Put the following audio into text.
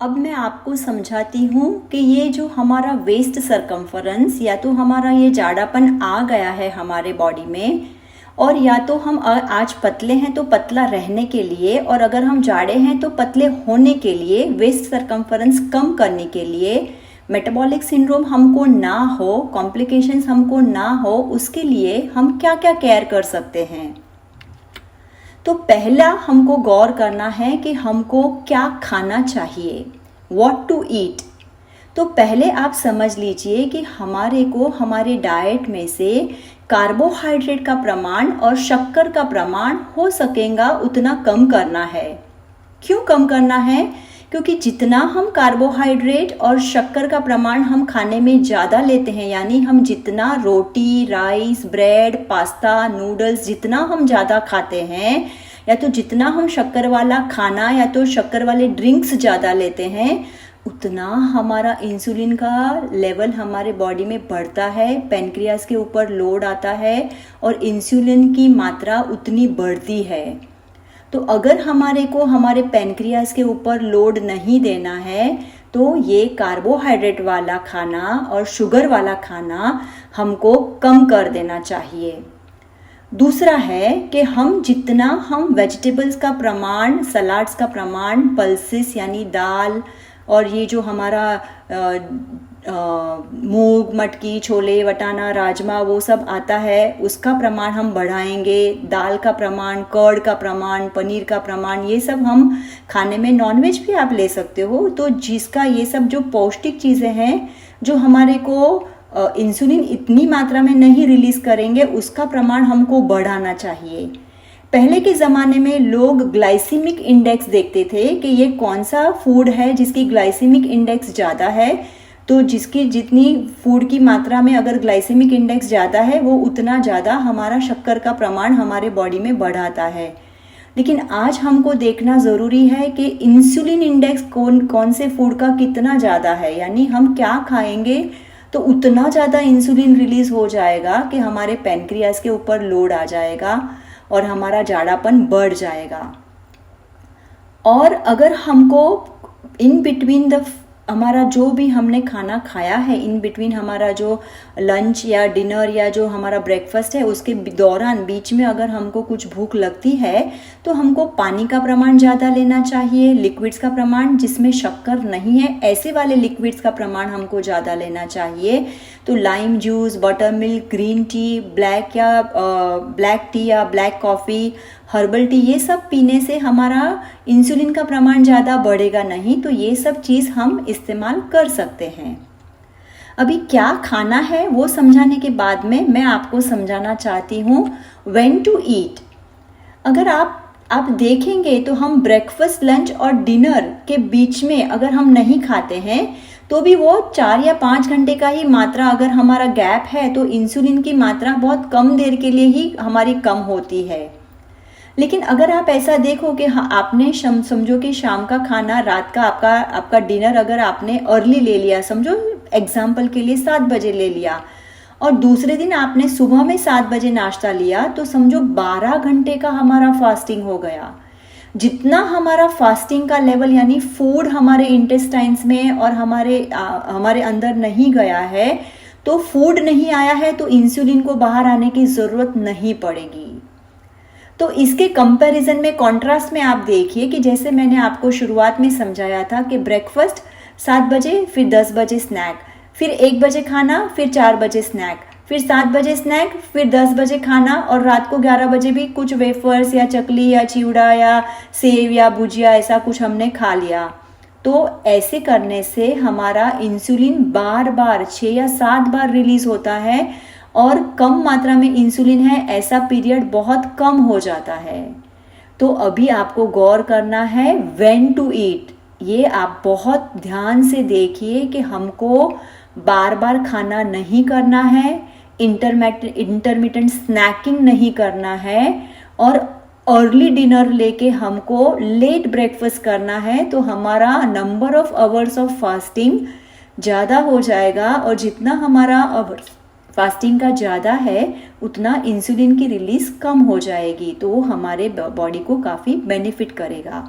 अब मैं आपको समझाती हूँ कि ये जो हमारा वेस्ट सरकमफरेंस या तो हमारा ये जाड़ापन आ गया है हमारे बॉडी में, और या तो हम आज पतले हैं तो पतला रहने के लिए, और अगर हम जाड़े हैं तो पतले होने के लिए, वेस्ट सरकमफरेंस कम करने के लिए, मेटाबॉलिक सिंड्रोम हमको ना हो, कॉम्प्लिकेशंस हमको ना हो, उसके लिए हम क्या क्या केयर कर सकते हैं। तो पहला हमको गौर करना है कि हमको क्या खाना चाहिए, व्हाट टू ईट। तो पहले आप समझ लीजिए कि हमारे को हमारे डाइट में से कार्बोहाइड्रेट का प्रमाण और शक्कर का प्रमाण हो सकेगा उतना कम करना है। क्यों कम करना है? क्योंकि जितना हम कार्बोहाइड्रेट और शक्कर का प्रमाण हम खाने में ज़्यादा लेते हैं, यानी हम जितना रोटी, राइस, ब्रेड, पास्ता, नूडल्स जितना हम ज़्यादा खाते हैं, या तो जितना हम शक्कर वाला खाना या तो शक्कर वाले ड्रिंक्स ज़्यादा लेते हैं, उतना हमारा इंसुलिन का लेवल हमारे बॉडी में बढ़ता है, पैनक्रियास के ऊपर लोड आता है और इंसुलिन की मात्रा उतनी बढ़ती है। तो अगर हमारे को हमारे पैनक्रियास के ऊपर लोड नहीं देना है तो ये कार्बोहाइड्रेट वाला खाना और शुगर वाला खाना हमको कम कर देना चाहिए। दूसरा है कि हम जितना हम वेजिटेबल्स का प्रमाण, सलाड्स का प्रमाण, पल्सेस यानी दाल और ये जो हमारा मूंग, मटकी, छोले, वटाना, राजमा वो सब आता है, उसका प्रमाण हम बढ़ाएंगे। दाल का प्रमाण, कर्ड का प्रमाण, पनीर का प्रमाण, ये सब हम खाने में, नॉनवेज भी आप ले सकते हो, तो जिसका ये सब जो पौष्टिक चीज़ें हैं जो हमारे को इंसुलिन इतनी मात्रा में नहीं रिलीज करेंगे, उसका प्रमाण हमको बढ़ाना चाहिए। पहले के ज़माने में लोग ग्लाइसीमिक इंडेक्स देखते थे कि ये कौन सा फूड है जिसकी ग्लाइसीमिक इंडेक्स ज़्यादा है, तो जिसकी जितनी फूड की मात्रा में अगर ग्लाइसेमिक इंडेक्स ज़्यादा है वो उतना ज़्यादा हमारा शक्कर का प्रमाण हमारे बॉडी में बढ़ाता है। लेकिन आज हमको देखना ज़रूरी है कि इंसुलिन इंडेक्स कौन से फूड का कितना ज़्यादा है, यानी हम क्या खाएंगे तो उतना ज़्यादा इंसुलिन रिलीज हो जाएगा कि हमारे पैनक्रियास के ऊपर लोड आ जाएगा और हमारा जाड़ापन बढ़ जाएगा। और अगर हमको इन बिटवीन हमारा जो भी हमने खाना खाया है, इन बिटवीन हमारा जो लंच या डिनर या जो हमारा ब्रेकफास्ट है उसके दौरान बीच में अगर हमको कुछ भूख लगती है तो हमको पानी का प्रमाण ज़्यादा लेना चाहिए, लिक्विड्स का प्रमाण जिसमें शक्कर नहीं है ऐसे वाले लिक्विड्स का प्रमाण हमको ज़्यादा लेना चाहिए। तो lime juice, butter milk, green tea, black T या ब्लैक कॉफ़ी, हर्बल टी, ये सब पीने से हमारा इंसुलिन का प्रमाण ज़्यादा बढ़ेगा नहीं, तो ये सब चीज़ हम इस्तेमाल कर सकते हैं। अभी क्या खाना है वो समझाने के बाद में मैं आपको समझाना चाहती हूँ व्हेन टू ईट। अगर आप देखेंगे तो हम ब्रेकफास्ट, लंच और डिनर के बीच में अगर हम नहीं खाते हैं तो भी वो 4 या 5 घंटे का ही मात्रा अगर हमारा गैप है तो इंसुलिन की मात्रा बहुत कम देर के लिए ही हमारी कम होती है। लेकिन अगर आप ऐसा देखो कि हाँ, आपने समझो कि शाम का खाना, रात का आपका डिनर अगर आपने अर्ली ले लिया, समझो एग्जाम्पल के लिए 7 बजे ले लिया, और दूसरे दिन आपने सुबह में 7 बजे नाश्ता लिया, तो समझो 12 घंटे का हमारा फास्टिंग हो गया। जितना हमारा फास्टिंग का लेवल यानी फूड हमारे इंटेस्टाइन्स में और हमारे अंदर नहीं गया है, तो फूड नहीं आया है तो इंसुलिन को बाहर आने की ज़रूरत नहीं पड़ेगी। तो इसके कंपैरिजन में, कॉन्ट्रास्ट में आप देखिए कि जैसे मैंने आपको शुरुआत में समझाया था कि ब्रेकफास्ट 7 बजे, फिर 10 बजे स्नैक, फिर 1 बजे खाना, फिर 4 बजे स्नैक, फिर 7 बजे स्नैक, फिर 10 बजे खाना, और रात को 11 बजे भी कुछ वेफर्स या चकली या चिवड़ा या सेव या भुजिया ऐसा कुछ हमने खा लिया। तो ऐसे करने से हमारा इंसुलिन बार बार 6 या 7 बार रिलीज होता है, और कम मात्रा में इंसुलिन है ऐसा पीरियड बहुत कम हो जाता है। तो अभी आपको गौर करना है व्हेन टू ईट। ये आप बहुत ध्यान से देखिए कि हमको बार बार खाना नहीं करना है, इंटरमिटेंट स्नैकिंग नहीं करना है, और अर्ली डिनर लेके हमको लेट ब्रेकफास्ट करना है, तो हमारा number of hours of fasting ज़्यादा हो जाएगा, और जितना हमारा फास्टिंग का ज़्यादा है उतना इंसुलिन की रिलीज कम हो जाएगी, तो हमारे बॉडी को काफ़ी बेनिफिट करेगा।